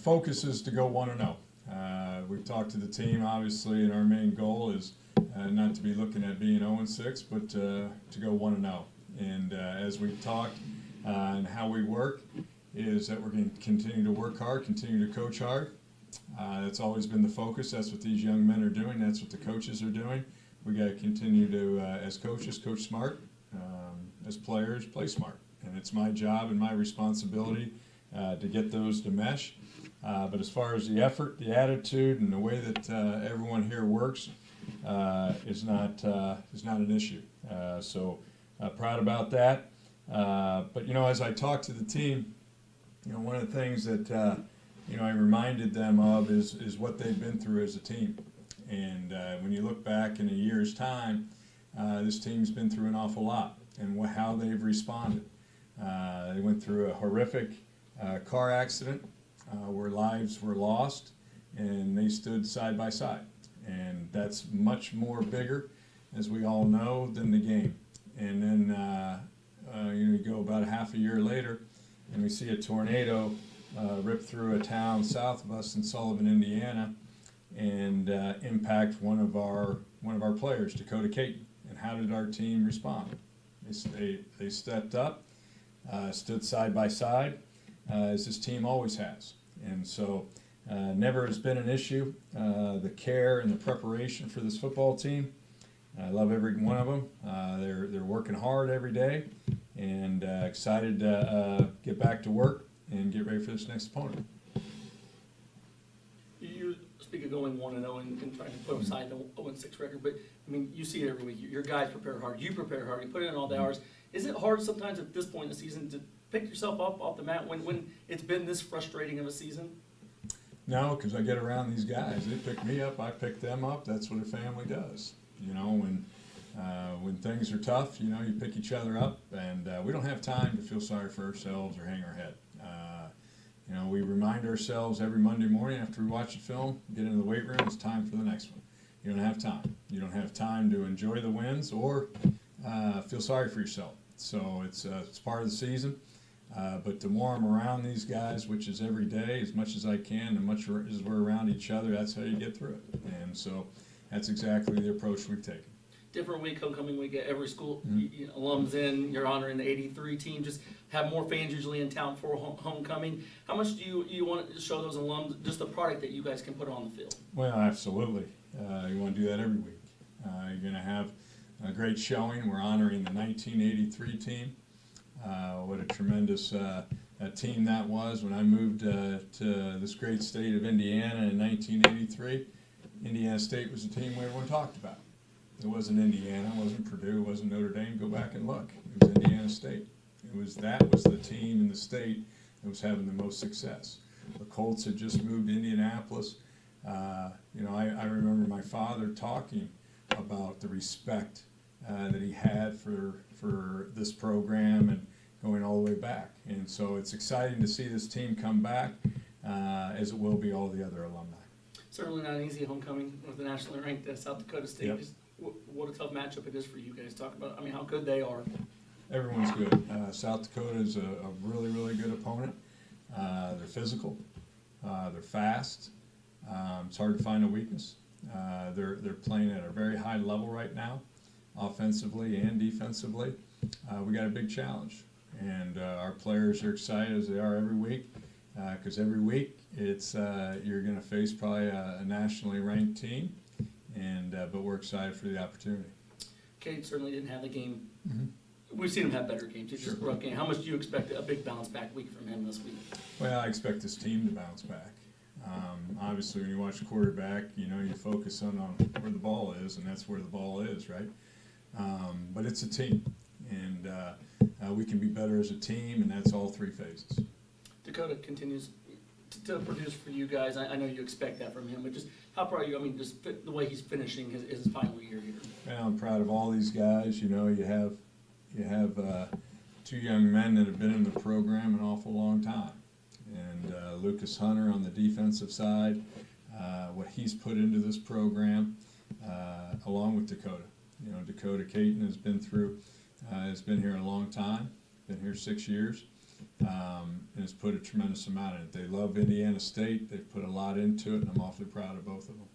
focus is to go 1-0. We've talked to the team, obviously, and our main goal is not to be looking at being 0-6, but to go 1-0. And as we've talked and how we work is that we're going to continue to work hard, continue to coach hard. That's always been the focus. That's what these young men are doing. That's what the coaches are doing. We got to continue to, as coaches, coach smart. As players, play smart. And it's my job and my responsibility to get those to mesh. But as far as the effort, the attitude, and the way that everyone here works is not an issue. So proud about that. But as I talk to the team, one of the things that I reminded them of is what they've been through as a team. And when you look back in a year's time, this team's been through an awful lot, and how they've responded. They went through a horrific car accident where lives were lost, and they stood side by side. And that's much more bigger, as we all know, than the game. And then you go about a half a year later, and we see a tornado rip through a town south of us in Sullivan, Indiana, and impact one of our players, Dakota. And how did our team respond? They stepped up, stood side by side, as this team always has. And so never has been an issue. The care and the preparation for this football team, I love every one of them. They're working hard every day, and excited to get back to work and get ready for this next opponent. You speak of going 1-0 and trying to put aside the 0-6 record, but I mean, you see it every week. Your guys prepare hard. You prepare hard. You put in all the hours. Is it hard sometimes at this point in the season to pick yourself up off the mat when it's been this frustrating of a season? No, because I get around these guys. They pick me up. I pick them up. That's what a family does. When things are tough, you pick each other up, and we don't have time to feel sorry for ourselves or hang our head. We remind ourselves every Monday morning after we watch a film, get into the weight room, it's time for the next one. You don't have time. You don't have time to enjoy the wins or feel sorry for yourself. So it's part of the season. But the more I'm around these guys, which is every day, as much as I can, and much as we're around each other, that's how you get through it. And so that's exactly the approach we've taken. Different week, homecoming week at every school. Alums in, you're honoring the 83 team. Just have more fans usually in town for homecoming. How much do you want to show those alums just the product that you guys can put on the field? Well, absolutely. You want to do that every week. You're going to have a great showing. We're honoring the 1983 team. What a tremendous team that was. When I moved to this great state of Indiana in 1983, Indiana State was the team everyone talked about. It wasn't Indiana, it wasn't Purdue, it wasn't Notre Dame. Go back and look. It was Indiana State. That was the team in the state that was having the most success. The Colts had just moved to Indianapolis. I remember my father talking about the respect that he had for this program and going all the way back. And so it's exciting to see this team come back, as it will be all the other alumni. Certainly not an easy homecoming with the nationally ranked South Dakota State. Yep. Just what a tough matchup it is for you guys. Talk about, how good they are. Everyone's good. South Dakota is a really, really good opponent. They're physical. They're fast. It's hard to find a weakness. They're playing at a very high level right now, offensively and defensively. We got a big challenge, and our players are excited as they are every week, because every week it's you're going to face probably a nationally ranked team, and but we're excited for the opportunity. Cade certainly didn't have the game. We've seen him have better games. It's just a rough game. How much do you expect a big bounce back week from him this week? Well, I expect this team to bounce back. Obviously, when you watch the quarterback, you focus on where the ball is, and that's where the ball is, right? But it's a team, and we can be better as a team, and that's all three phases. Dakota continues to produce for you guys. I know you expect that from him, but just how proud are you? Just the way he's finishing his final year here. Well, I'm proud of all these guys. You have two young men that have been in the program an awful long time. And Lucas Hunter on the defensive side, what he's put into this program, along with Dakota. Dakota Caton has been here a long time, been here 6 years, and has put a tremendous amount in it. They love Indiana State. They've put a lot into it, and I'm awfully proud of both of them.